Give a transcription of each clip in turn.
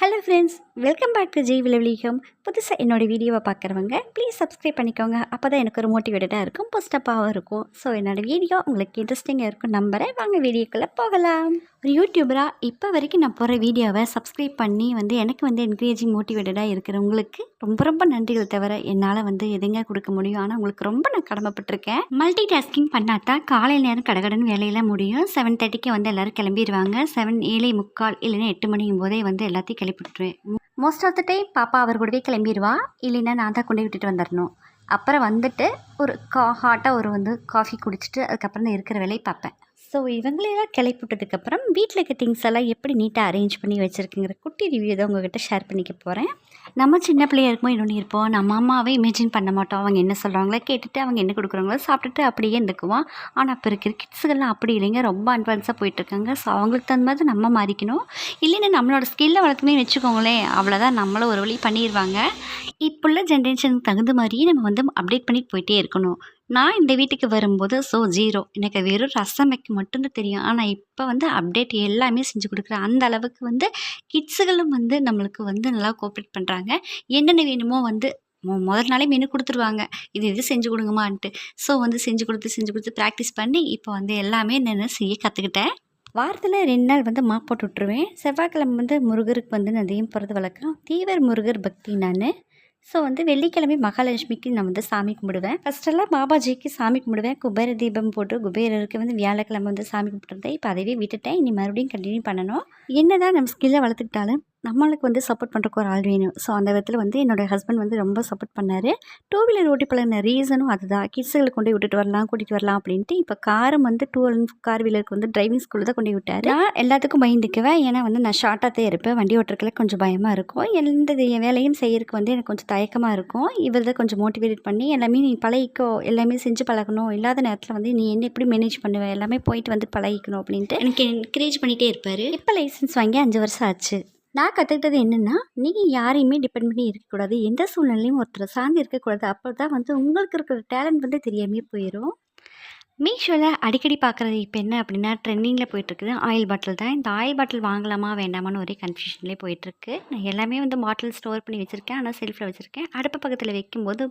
Hello friends, welcome back to ஜெய்வி. புதுசாக என்னோடய வீடியோவை பார்க்குறவங்க ப்ளீஸ் சப்ஸ்கிரைப் பண்ணிக்கோங்க. அப்போ தான் எனக்கு ஒரு மோட்டிவேட்டடாக இருக்கும், புஸ்டப்பாகவும் இருக்கும். ஸோ என்னோடய வீடியோ உங்களுக்கு இன்ட்ரெஸ்டிங்காக இருக்கும் நம்புகிறேன். வாங்க வீடியோக்குள்ளே போகலாம். ஒரு யூடியூபராக இப்போ வரைக்கும் நான் போகிற வீடியோவை சப்ஸ்கிரைப் பண்ணி எனக்கு என்கரேஜிங் மோட்டிவேட்டடாக இருக்கிறவங்களுக்கு ரொம்ப ரொம்ப நன்றிகள். தவிர என்னால் எதுங்க கொடுக்க முடியும். ஆனால் உங்களுக்கு ரொம்ப நான் கடமைப்பட்டிருக்கேன். மல்டி டாஸ்கிங் பண்ணாதான் காலையில் நேரம் கடகடன்னு வேலையெல்லாம் முடியும். 7:30க்கு எல்லோரும் கிளம்பிடுவாங்க. 7:45 இல்லைன்னா 8 மணிக்கும் போதே எல்லாத்தையும் கிளப்பிட்டுருவேன். மோஸ்ட் ஆஃப் த டைம் பாப்பா அவர் கூடவே கிளம்பிடுவா. இல்லைன்னா நான் தான் கொண்டு விட்டுட்டு வந்துடணும். அப்புறம் வந்துட்டு ஒரு ஹாட்டாக ஒரு காஃபி குடிச்சிட்டு அதுக்கப்புறம் தான் இருக்கிற வேலையை பார்ப்பேன். ஸோ இவங்களெல்லாம் கிளப்பிவிட்டதுக்கப்புறம் வீட்டில் இருக்க திங்ஸ் எல்லாம் எப்படி நீட்டாக அரேஞ்ச் பண்ணி வச்சுருக்குங்கிற குட்டி ரிவ்யூ தான் உங்கள்கிட்ட ஷேர் பண்ணிக்க போகிறேன். நம்ம சின்ன பிள்ளையா இருக்கும்போது இன்னொன்று இருப்போம். நம்ம அம்மாவே இமேஜின் பண்ண மாட்டோம். அவங்க என்ன சொல்கிறாங்களோ கேட்டுட்டு அவங்க என்ன கொடுக்குறாங்களோ சாப்பிட்டுட்டு அப்படியே இருந்துக்குவோம். ஆனால் இப்போ இருக்கிற கிட்ஸுகள்லாம் அப்படி இல்லைங்க, ரொம்ப அட்வான்ஸாக போயிட்டுருக்காங்க. ஸோ அவங்களுக்கு தகுந்த மாதிரி நம்ம மாறிக்கணும். இல்லைன்னா நம்மளோட ஸ்கில்லை வளர்த்துமே வச்சுக்கோங்களேன், அவ்வளோதான், நம்மளும் ஒரு வழி பண்ணிடுவாங்க. இப்போ உள்ள ஜென்ரேஷனுக்கு தகுந்த மாதிரியே நம்ம அப்டேட் பண்ணிட்டு போயிட்டே இருக்கணும். நான் இந்த வீட்டுக்கு வரும்போது ஜீரோ, எனக்கு வெறும் ரசம் வைக்க மட்டும்தான் தெரியும். ஆனால் இப்போ அப்டேட் எல்லாமே செஞ்சு கொடுக்குறேன். அந்த அளவுக்கு கிட்ஸுகளும் நம்மளுக்கு நல்லா கோஆப்ரேட் பண்ணுறாங்க. என்னென்ன வேணுமோ முதல் நாளே மெனு கொடுத்துருவாங்க, இது செஞ்சு கொடுங்கம்மான்ட்டு. ஸோ செஞ்சு கொடுத்து ப்ராக்டிஸ் பண்ணி இப்போ எல்லாமே நான் செய்ய கற்றுக்கிட்டேன். வாரத்தில் 2 நாள் மாப் போட்டு விட்ருவேன். செவ்வாய்க்கிழமை முருகருக்கு நான் தெய்வம் போகிறது வழக்கம். தீவிர முருகர் பக்தி நான். ஸோ வெள்ளிக்கிழமை மகாலட்சுமிக்கு நான் சாமி கும்பிடுவேன். ஃபஸ்ட்டெல்லாம் பாபாஜிக்கு சாமி கும்பிடுவேன். குபேர தீபம் போட்டு குபேரருக்கு வியாழக்கிழமை சாமி கும்பிட்ருந்தேன். இப்போ அதையே விட்டுட்டேன். இனி மறுபடியும் கண்டினியூ பண்ணணும். என்ன தான் நம்ம ஸ்கில்லை வளர்த்துக்கிட்டாலும் நம்மளுக்கு சப்போர்ட் பண்ணுறக்கு ஒரு ஆள் வேணும். ஸோ அந்த விதத்தில் என்னோடய ஹஸ்பண்ட் ரொம்ப சப்போர்ட் பண்ணார். 2 வீலர் ஓட்டி பழகின ரீசனும் அதுதான். கிட்ஸுகளை கொண்டு போய் விட்டுட்டு வரலாம், கூட்டிகிட்டு வரலாம் அப்படின்ட்டு. இப்போ காரும் 2 கார் வீலருக்கு டிரைவிங் ஸ்கூலில் தான் கொண்டு போய் விட்டார். நான் எல்லாத்துக்கும் பயந்துக்குவேன். ஏன்னா நான் ஷார்ட்டாக தான் இருப்பேன். வண்டி ஓட்டுறதுல கொஞ்சம் பயமாக இருக்கும். எந்த வேலையும் செய்யறதுக்கு எனக்கு கொஞ்சம் தயக்கமாக இருக்கும். இவர் தான் கொஞ்சம் மோட்டிவேட் பண்ணி எல்லாமே நீ பழகிக்கோ, எல்லாமே செஞ்சு பழகணும், இல்லாத நேரத்தில் நீ என்ன எப்படி மேனேஜ் பண்ணுவேன், எல்லாமே போயிட்டு பழகிக்கணும் அப்படின்ட்டு எனக்கு என்கரேஜ் பண்ணிகிட்டே இருப்பார். இப்போ லைசன்ஸ் வாங்கி 5 வருஷம் ஆச்சு. நான் கற்றுக்கிட்டது என்னென்னா, நீங்கள் யாரையுமே டிபெண்ட் பண்ணி இருக்கக்கூடாது. எந்த சூழ்நிலையும் ஒருத்தரை சார்ந்து இருக்கக்கூடாது. அப்போ தான் உங்களுக்கு இருக்கிற டேலண்ட் தெரியாமே போயிடும். மீஷோவில் அடிக்கடி பார்க்குறது இப்போ என்ன அப்படின்னா, ட்ரெண்டிங்கில் போயிட்டுருக்குது ஆயில் பாட்டில் தான். இந்த ஆயில் பாட்டில் வாங்கலாமா வேண்டாமான்னு ஒரே கன்ஃபியூஷன்லேயே போயிட்டுருக்கு. நான் எல்லாமே பாட்டில் ஸ்டோர் பண்ணி வச்சுருக்கேன். ஆனால் செல்ஃபில் வச்சுருக்கேன். அடுப்பு பக்கத்தில் வைக்கும்போது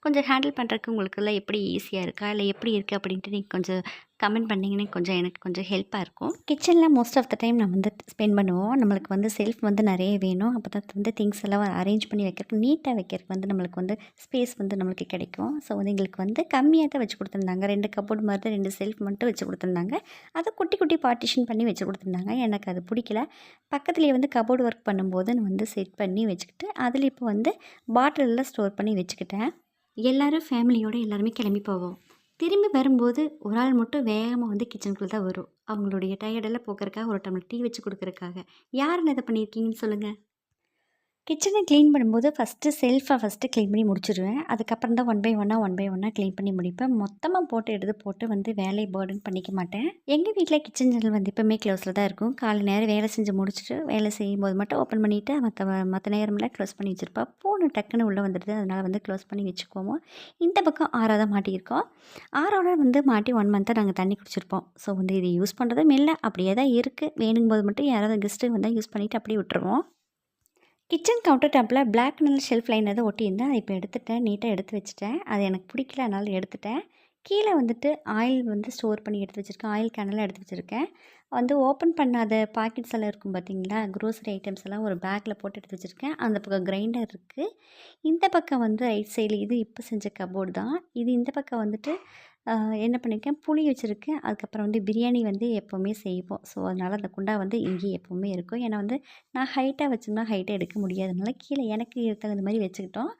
கொஞ்சம் ஹேண்டில் பண்ணுறதுக்கு உங்களுக்குலாம் எப்படி ஈஸியாக இருக்கா, இல்லை எப்படி இருக்குது அப்படின்ட்டு நீங்கள் கொஞ்சம் கமெண்ட் பண்ணிங்கன்னா எனக்கு கொஞ்சம் ஹெல்ப்பாக இருக்கும். கிச்சனில் மோஸ்ட் ஆஃப் த டைம் நம்ம ஸ்பெண்ட் பண்ணுவோம். நம்மளுக்கு செல்ஃப் நிறைய வேணும். அப்போ தான் திங்ஸ் எல்லாம் அரேஞ்ச் பண்ணி வைக்கிறதுக்கு, நீட்டாக வைக்கிறதுக்கு நம்மளுக்கு ஸ்பேஸ் நம்மளுக்கு கிடைக்கும். ஸோ எங்களுக்கு கம்மியாக தான் வச்சு கொடுத்துருந்தாங்க. 2 கப்போர்டு மாதிரி தான் 2 செல்ஃப் மட்டும் வச்சு கொடுத்துருந்தாங்க. அதை குட்டி குட்டி பார்ட்டிஷன் பண்ணி வச்சு கொடுத்துருந்தாங்க. எனக்கு அது பிடிக்கல. பக்கத்துலேயே கபோர்டு ஒர்க் பண்ணும்போது நான் செட் பண்ணி வச்சுக்கிட்டு அதில் இப்போ பாட்டிலெல்லாம் ஸ்டோர் பண்ணி வச்சுக்கிட்டேன். எல்லோரும் ஃபேமிலியோடு எல்லாருமே கிளம்பி போவோம். திரும்பி வரும்போது ஒரு ஆள் மட்டும் வேகமாக கிச்சனுக்குள்ளே தான் வரும். அவங்களுடைய டயர்டெல்லாம் போக்குறதுக்காக ஒரு டம்ளர் டீ வச்சு கொடுக்குறதுக்காக. யாருன்னு இதை பண்ணியிருக்கீங்கன்னு சொல்லுங்கள். கிச்சனை க்ளீன் பண்ணும்போது ஃபஸ்ட்டு க்ளீன் பண்ணி முடிச்சிடுவேன். அதுக்கப்புறம் தான் ஒன் பை ஒன்னாக க்ளீன் பண்ணி முடிப்பேன். மொத்தமாக எடுத்து போட்டு வேலையை பேர்டன் பண்ணிக்க மாட்டேன். எங்கள் வீட்டில் கிச்சன் ஜன்னல் எப்போவுமே க்ளோஸில் தான் இருக்கும். காலை நேரம் வேலை செஞ்சு முடிச்சுட்டு வேலை செய்யும்போது மட்டும் ஓப்பன் பண்ணிவிட்டு மற்ற நேரமெல்லாம் க்ளோஸ் பண்ணி வச்சுருப்பேன். பூனை டக்குன்னு உள்ளே வந்துடுது. அதனால் க்ளோஸ் பண்ணி வச்சுக்குவோம். இந்த பக்கம் ஆறாக தான் மாட்டியிருக்கோம். ஆரோட மாட்டி 1 மந்த்தாக நாங்கள் தண்ணி குடிச்சிருப்போம். ஸோ இது யூஸ் பண்ணுறதும் இல்லை, அப்படியே தான் இருக்குது. வேணுங்கும்போது மட்டும் யாராவது கெஸ்ட்டு வந்தால் யூஸ் பண்ணிவிட்டு அப்படியே விட்டுருவோம். கிச்சன் கவுண்டர் டாப்பில் பிளாக் கலர் ஷெல்ஃப் லைன் எதாவது ஒட்டியிருந்தேன். அதை இப்போ எடுத்துட்டேன், நீட்டாக எடுத்து வச்சுட்டேன். அது எனக்கு பிடிக்கல, அதனால் எடுத்துட்டேன். கீழே ஆயில் ஸ்டோர் பண்ணி எடுத்து வச்சுருக்கேன். ஆயில் கேனெல்லாம் எடுத்து வச்சுருக்கேன். ஓப்பன் பண்ணாத பாக்கெட்ஸ் எல்லாம் இருக்கும் பார்த்தீங்களா, க்ரோசரி ஐட்டம்ஸ் எல்லாம் ஒரு பேக்கில் போட்டு எடுத்து வச்சுருக்கேன். அந்த பக்கம் கிரைண்டர் இருக்குது. இந்த பக்கம் ரைட் சைடில் இது இப்போ செஞ்ச கபோர்டு தான். இது இந்த பக்கம் என்ன பண்ணியிருக்கேன், புளி வச்சுருக்கேன். அதுக்கப்புறம் பிரியாணி எப்போவுமே செய்வோம். ஸோ அதனால் அந்த குண்டா இங்கேயே எப்போவுமே இருக்கும். ஏன்னா நான் ஹைட்டாக வச்சுருந்தா ஹைட்டாக எடுக்க முடியாதனால கீழே எனக்கு தகுந்த மாதிரி வச்சுக்கிட்டோம்.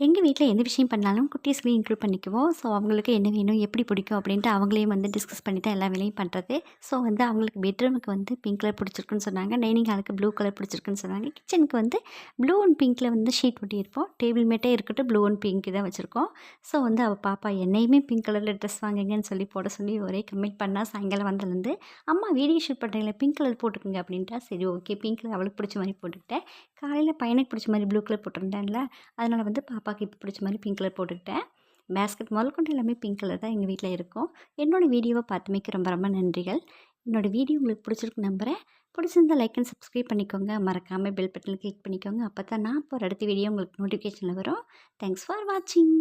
எங்கள் வீட்டில் எந்த விஷயம் பண்ணாலும் குட்டீஸ்லையும் இன்க்ளூட் பண்ணிக்குவோம். ஸோ அவங்களுக்கு என்ன வேணும், எப்படி பிடிக்கும் அப்படின்ட்டு அவங்களையும் டிஸ்கஸ் பண்ணி தான் எல்லா வேலையும் பண்ணுறது. ஸோ அவங்களுக்கு பெட்ரூமுக்கு பிங்க் கலர் பிடிச்சிருக்குன்னு சொன்னாங்க. டைனிங் ஹாலுக்கு ப்ளூ கலர் பிடிச்சிருக்குன்னு சொன்னாங்க. கிச்சனுக்கு ப்ளூ அண்ட் பிங்க்கில் ஷீட் ஒட்டியிருப்போம். டேபிள் மேட்டே இருக்கட்டும், ப்ளூ அண்ட் பிங்க் தான் வச்சுருக்கோம். ஸோ அவள் பாப்பா என்னையுமே பிங்க் கலரில் ட்ரெஸ் வாங்குங்கன்னு சொல்லி போட சொல்லி ஒரே கமெண்ட் பண்ணால் சாயங்காலம் வந்ததுலேருந்து அம்மா வீடியோ ஷூட் பண்ணுறீங்களே பிங்க் கலர் போட்டுக்குங்க அப்படின்ட்டா. சரி ஓகே, பிங்க் கலர் அவளுக்கு பிடிச்ச மாதிரி போட்டுக்கிட்டேன். காலையில் பையனுக்கு பிடிச்ச மாதிரி ப்ளூ கலர் போட்டிருந்தேன்ல, அதனால் பாப்பாவுக்கு இப்போ பிடிச்ச மாதிரி பிங்க் கலர் போட்டுக்கிட்டேன். பேஸ்கெட் முதல் கொண்டு எல்லாமே பிங்க் கலர் தான் எங்கள் வீட்டில் இருக்கும். என்னோடய வீடியோவை பார்த்துமைக்கு ரொம்ப ரொம்ப நன்றிகள். என்னோடய வீடியோ உங்களுக்கு பிடிச்சிருக்கு நம்புகிறேன். பிடிச்சிருந்தா லைக் அண்ட் சப்ஸ்கிரைப் பண்ணிக்கோங்க. மறக்காமல் பெல் பட்டனில் கிளிக் பண்ணிக்கோங்க. அப்போ தான் நான் போகிற அடுத்த வீடியோ உங்களுக்கு நோட்டிஃபிகேஷனில் வரும். தேங்க்ஸ் ஃபார் வாட்சிங்.